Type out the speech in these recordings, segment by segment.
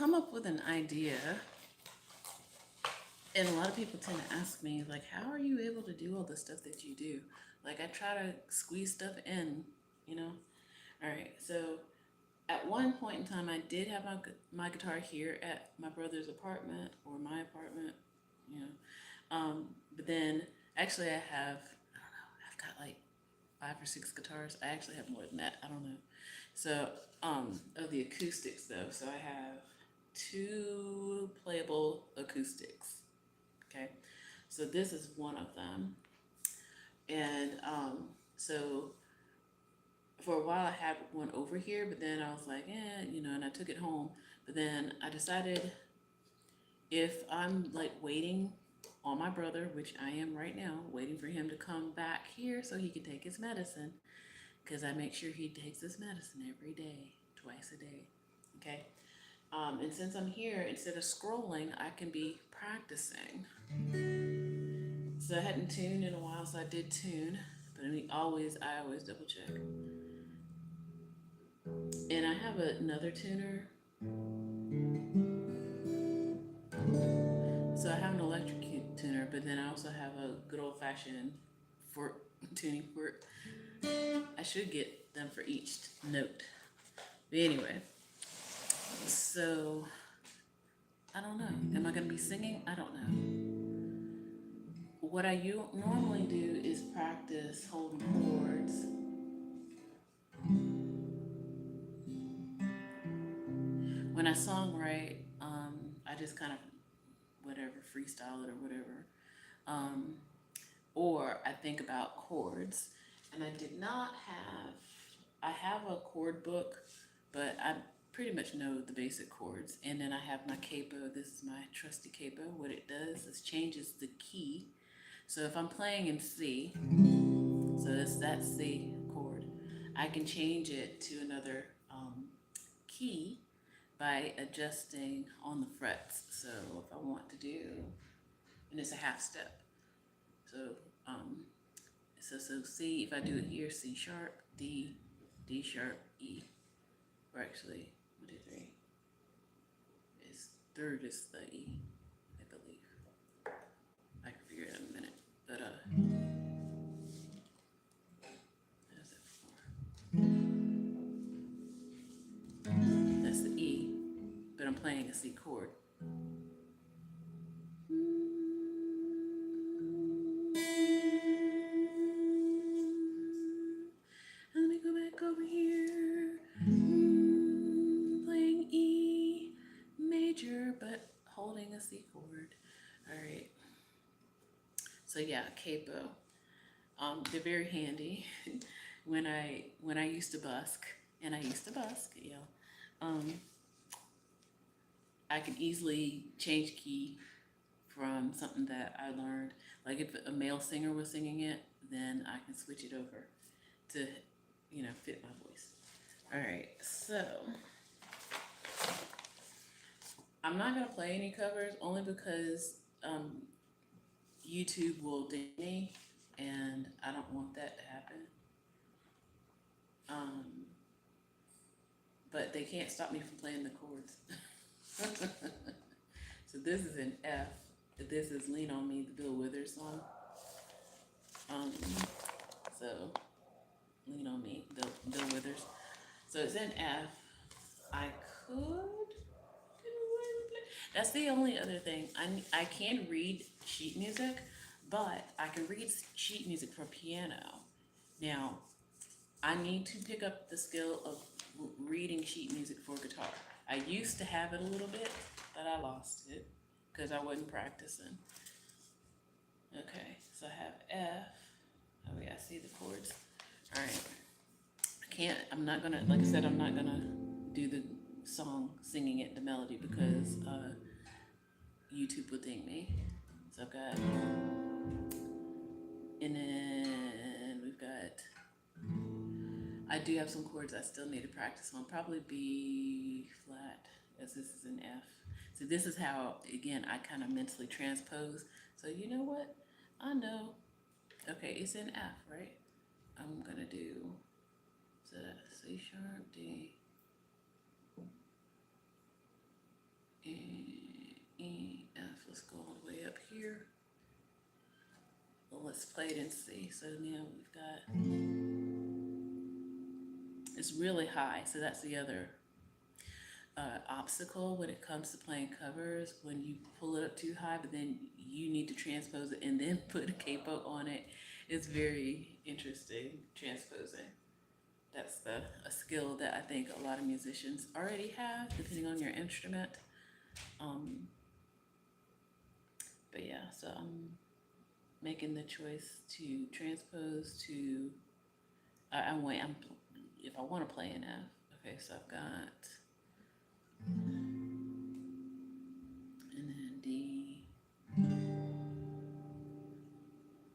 come up with an idea, and a lot of people tend to ask me, like, how are you able to do all the stuff that you do? Like, I try to squeeze stuff in, you know? All right, so at one point in time, I did have my guitar here at my brother's apartment or my apartment, you know. But then actually, I don't know, I've got like 5 or 6 guitars. I actually have more than that. I don't know. So, of the acoustics though, so I have 2 playable acoustics. Okay, so this is one of them, and so for a while I had one over here, but then I was like, and I took it home. But then I decided if I'm like waiting on my brother, which I am right now, waiting for him to come back here so he can take his medicine, because I make sure he takes his medicine every day, twice a day. Okay. And since I'm here, instead of scrolling, I can be practicing. So I hadn't tuned in a while, so I did tune. But I always double check. And I have another tuner. So I have an electric tuner, but then I also have a good old fashioned fork tuning fork. I should get them for each note. But anyway, so I don't know. Am I going to be singing? I don't know. What I normally do is practice holding chords. When I songwrite, I just kind of whatever freestyle it or whatever, um, or I think about chords. And I did not have. I have a chord book, but I pretty much know the basic chords. And then I have my capo. This is my trusty capo. What it does is changes the key. So if I'm playing in C, so that's C chord, I can change it to another key by adjusting on the frets. So if I want to do, and it's a half step. So um, so C, if I do it here, C sharp, D, D sharp, E. Or actually, 1, 2, 3. Is third is the E, I believe. I can figure it out in a minute. But what is it for? That's the E, but I'm playing a C chord. Let me go back over here. Playing E major, but holding a C chord. All right. So yeah, capo. They're very handy. when I used to busk, and I used to busk, um, I could easily change key from something that I learned. Like if a male singer was singing it, then I can switch it over to, fit my voice. All right, so I'm not gonna play any covers only because YouTube will ding me, and I don't want that to happen. Um, but they can't stop me from playing the chords. So this is an F. This is "Lean on Me," the Bill Withers song. Um, so "Lean on Me," Bill Withers. So it's in F. I could. That's the only other thing. I can read sheet music, but I can read sheet music for piano. Now, I need to pick up the skill of reading sheet music for guitar. I used to have it a little bit, but I lost it because I wasn't practicing. Okay, so I have F. Oh yeah, I see the chords. All right. I'm not gonna, like I said, I'm not gonna do the song singing it, the melody, because YouTube will ding me. So I've got, and then we've got, I do have some chords I still need to practice on. Probably B flat, as this is an F. So this is how, again, I kind of mentally transpose. So you know what? I know. Okay, it's in F, right? I'm gonna do, so that's C sharp, D. let's play it and see. So now we've got, it's really high. So that's the other obstacle when it comes to playing covers. When you pull it up too high, but then you need to transpose it and then put a capo on it. It's very interesting transposing. That's a skill that I think a lot of musicians already have, depending on your instrument. Um, but yeah, so I'm making the choice to transpose to. I'm wait. I'm if I want to play an F. Okay, so I've got and then D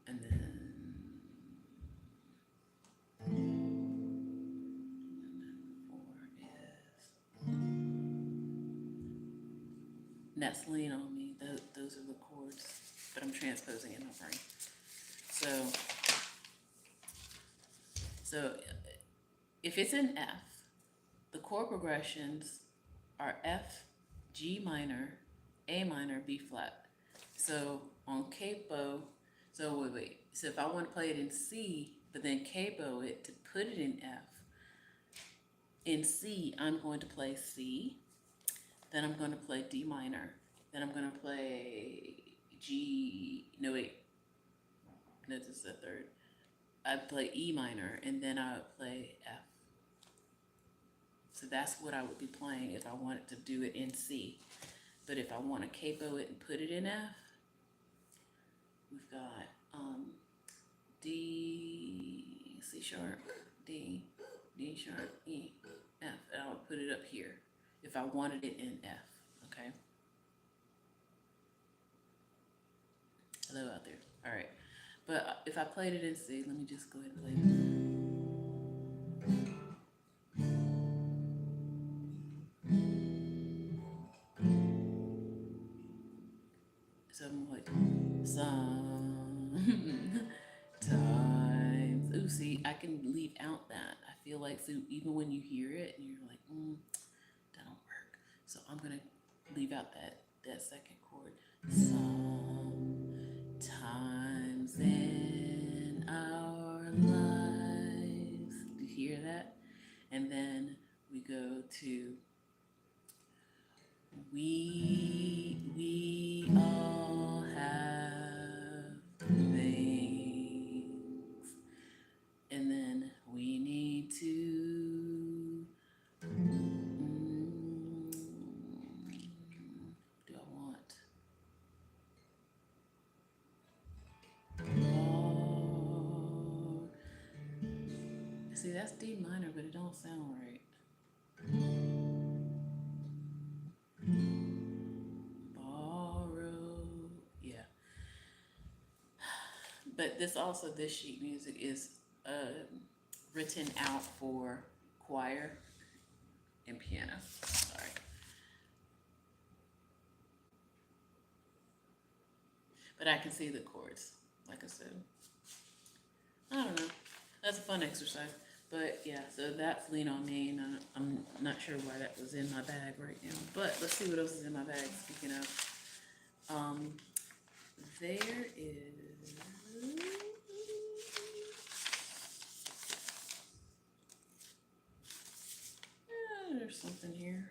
and then four is. And that's lean on me. Those are the chords, but I'm transposing in my brain. So if it's in F, the chord progressions are F, G minor, A minor, B flat. So on capo, so wait. So if I want to play it in C, but then capo it to put it in F, in C, I'm going to play C, then I'm going to play D minor, then I'm going to play G, no wait, no, this is the third. I play E minor, and then I would play F. So that's what I would be playing if I wanted to do it in C. But if I want to capo it and put it in F, we've got D, C sharp, D, D sharp, E, F. And I would put it up here if I wanted it in F, okay? Hello out there. All right. But if I played it in C, let me just go ahead and play it. So I'm like, sometimes. Ooh, see, I can leave out that. I feel like, so even when you hear it, and you're like, that don't work. So I'm gonna leave out that second chord. Sometimes in our lives. Do you hear that? And then we go to we all have things, and then we need to. Do I want? Oh, see, that's D minor, but it don't sound right. Borrow, yeah. But this sheet music is written out for choir and piano. Sorry. But I can see the chords, like I said. I don't know. That's a fun exercise. But yeah, so that's Lean on Me, and I'm not sure why that was in my bag right now. But let's see what else is in my bag. Speaking of, there is. There's something here.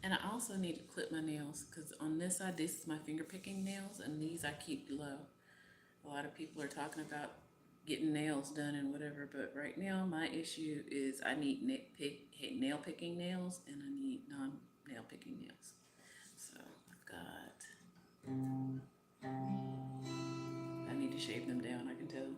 And I also need to clip my nails because on this side, this is my finger picking nails, and these I keep low. A lot of people are talking about getting nails done and whatever, but right now my issue is I need nail picking nails and I need non-nail picking nails. So I've got, I need to shave them down, I can tell.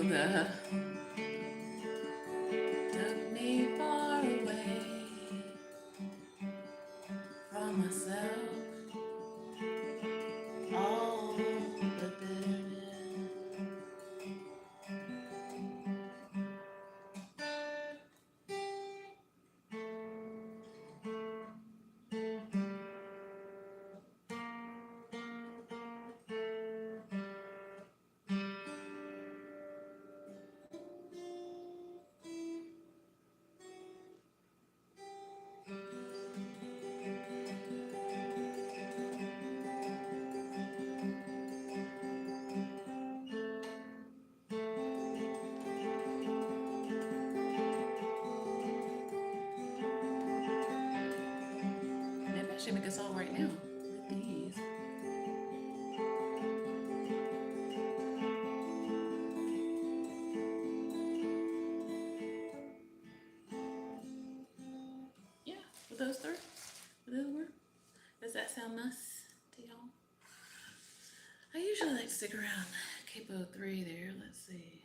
The took me far away from myself, all the bitterness. Maybe I should make a song right now with these. Yeah, with those three, with those work. Does that sound nice to y'all? I usually like to stick around capo 3 there. Let's see.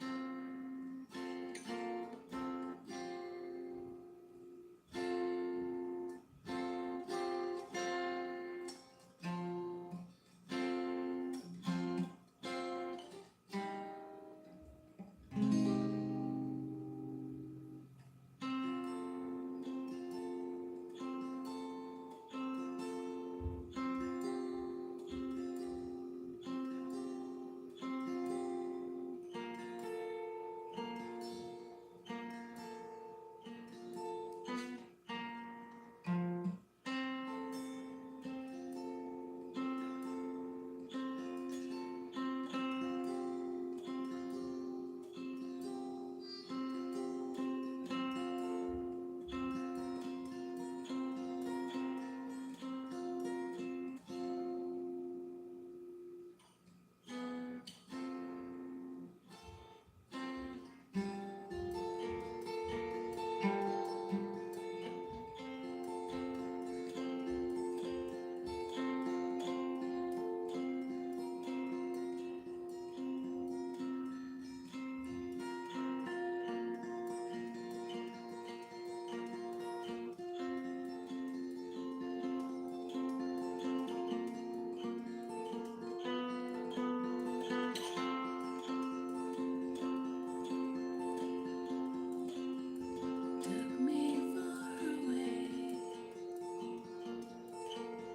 Took me far away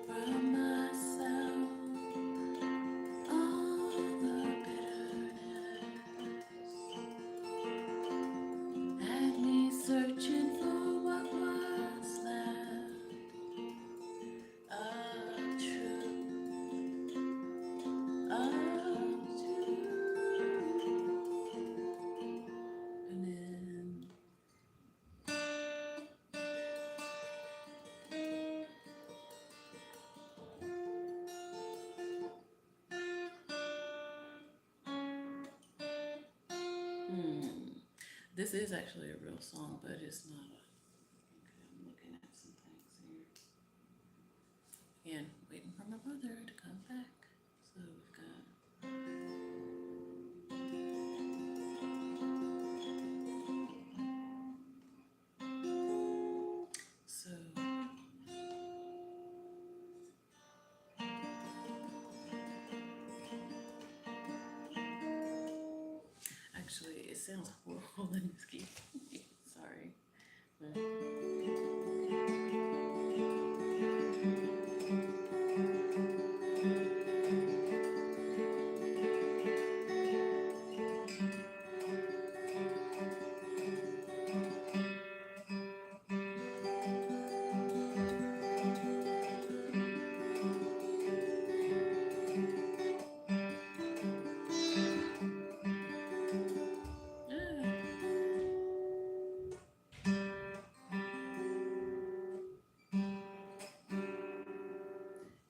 from myself, all the bitterness had me searching for what was left of truth. And then this is actually a real song, but it's not a. Okay, I'm looking at some things here. Again, waiting for my brother to come back. So we've got. So actually, it sounds horrible in this key. Sorry. But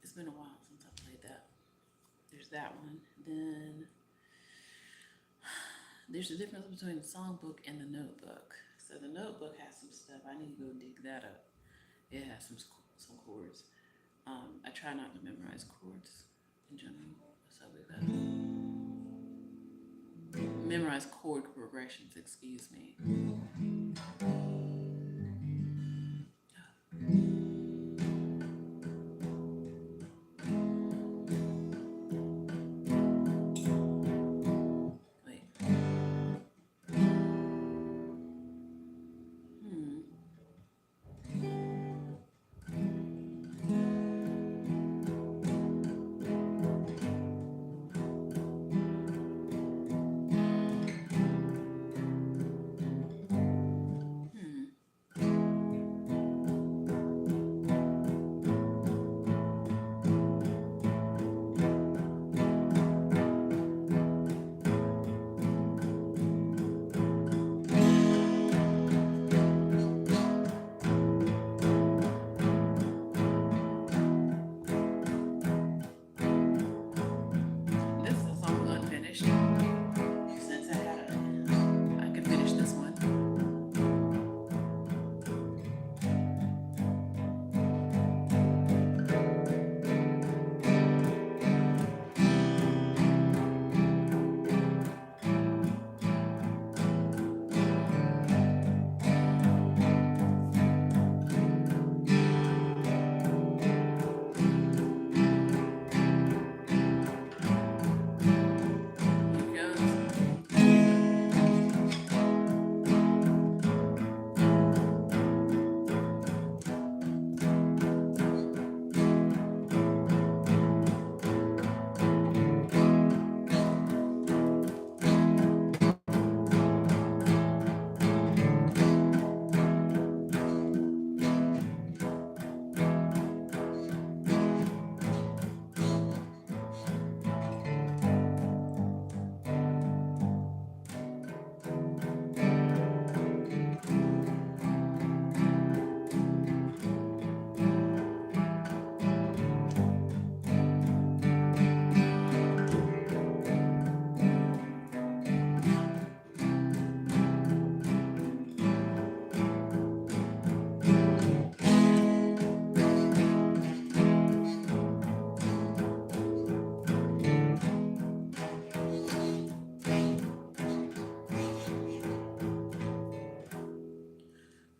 it's been a while since I played that. There's that one. Then there's a difference between the songbook and the notebook. So the notebook has some stuff. I need to go dig that up. It has some chords. I try not to memorize chords in general. So we've got. memorize chord progressions, excuse me. Wait. Hmm. Hmm. This is a song unfinished. Since I could finish this one. Here goes.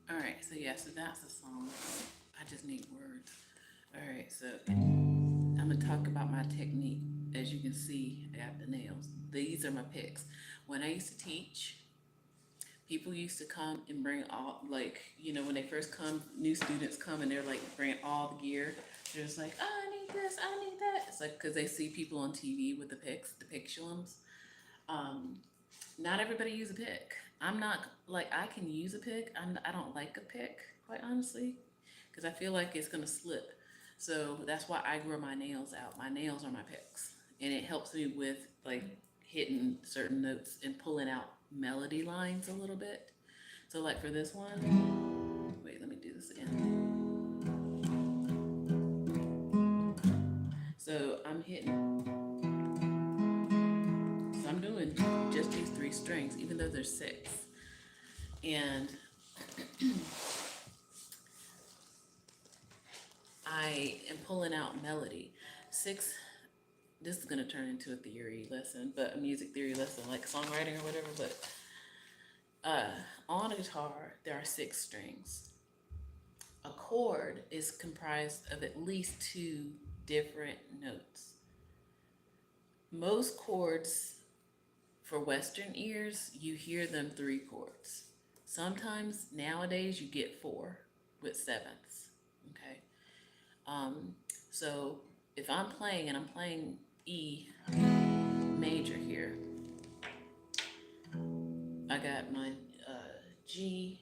All right. So yeah. So that's the song. I just need words. All right. So I'm gonna talk about my technique. As you can see, I have the nails. These are my picks. When I used to teach, people used to come and bring all, like, when they first come, new students come and they're like bringing all the gear. They're just like, oh, I need this, I need that. It's like because they see people on TV with the picks, the pictulums. Um, Not everybody use a pick. I'm not like I can use a pick. I don't like a pick, quite honestly, because I feel like it's gonna slip. So that's why I grow my nails out. My nails are my picks, and it helps me with like hitting certain notes and pulling out melody lines a little bit. So like for this one, wait, let me do this again. So I'm hitting, so I'm doing just these three strings, even though there's six, and I am pulling out melody. Six, this is gonna turn into a theory lesson, but a music theory lesson, like songwriting or whatever. But uh, on a guitar, there are six strings. A chord is comprised of at least two different notes. Most chords for Western ears, you hear them three chords. Sometimes nowadays you get four with sevenths. Okay. Um, so if I'm playing and I'm playing E major here, I got my G.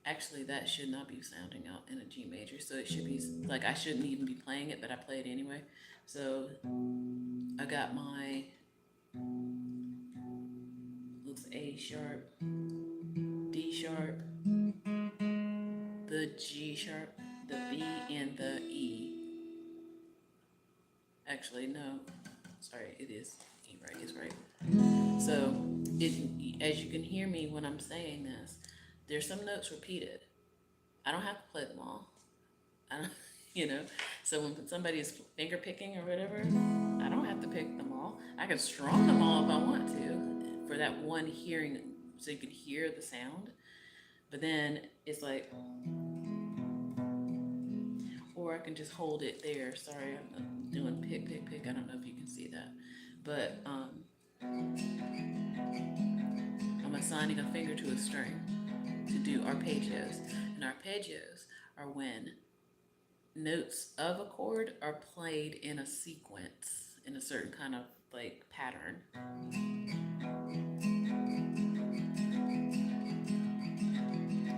Actually, that should not be sounding out in a G major, so it should be like I shouldn't even be playing it, but I play it anyway. So I got my looks A sharp, D sharp, the G sharp, the B, and the E. Actually, no, sorry, it is E, right? It's right. So, as you can hear me when I'm saying this, there's some notes repeated. I don't have to play them all. I don't, you know. So when somebody is finger picking or whatever, I don't have have to pick them all. I can strum them all if I want to for that one hearing, so you can hear the sound. But then it's like, or I can just hold it there. Sorry, I'm doing pick, pick, pick. I don't know if you can see that, but I'm assigning a finger to a string to do arpeggios. And arpeggios are when notes of a chord are played in a sequence, in a certain kind of like pattern.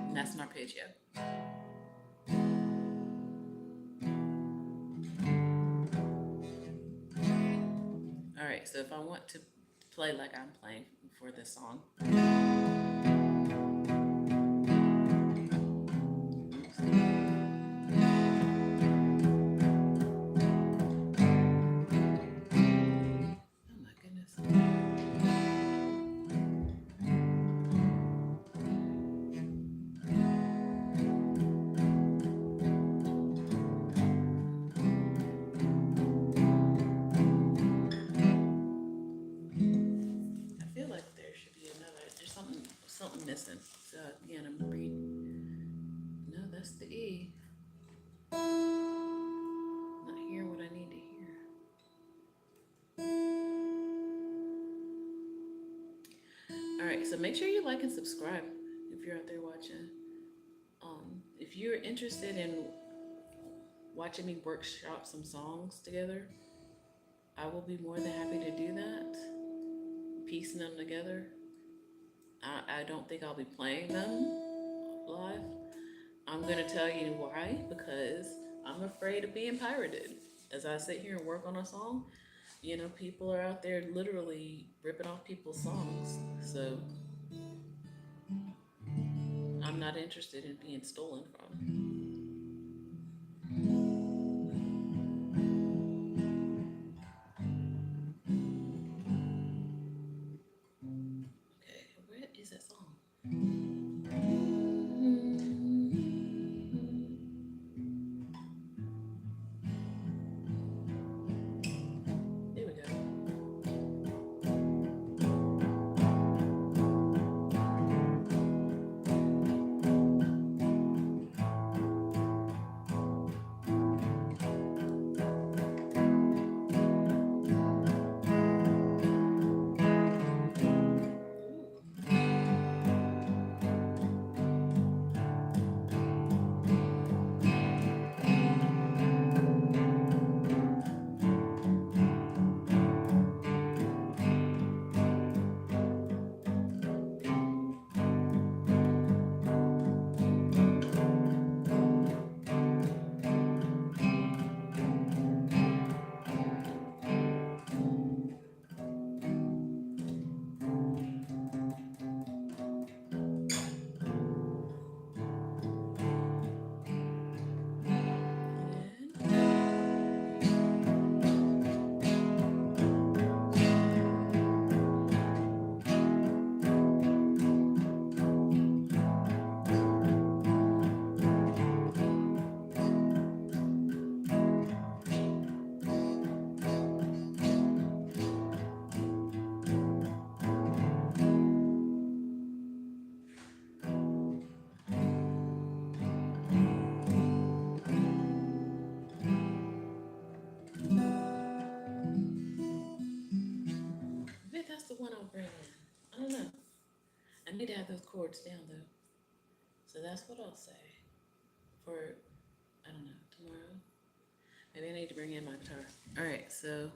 And that's an arpeggio. All right, so if I want to play like I'm playing for this song. Oh my goodness. I feel like there should be another. There's something missing. So again, I'm reading. No, that's the E. Not hearing what I need to hear. All right, so make sure you like and subscribe if you're out there watching. If you're interested in watching me workshop some songs together, I will be more than happy to do that. Piecing them together. I don't think I'll be playing them live. I'm gonna tell you why, because I'm afraid of being pirated. As I sit here and work on a song, you know, people are out there literally ripping off people's songs. So I'm not interested in being stolen from. Okay, where is that song? There we go. Maybe that's the one I'll bring in. I don't know. I need to have those chords down though. So that's what I'll say for, I don't know, tomorrow. Maybe I need to bring in my guitar. All right, so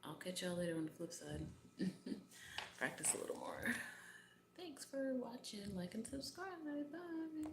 I'll catch y'all later on the flip side. Practice a little more. Thanks for watching. Like and subscribe. Bye.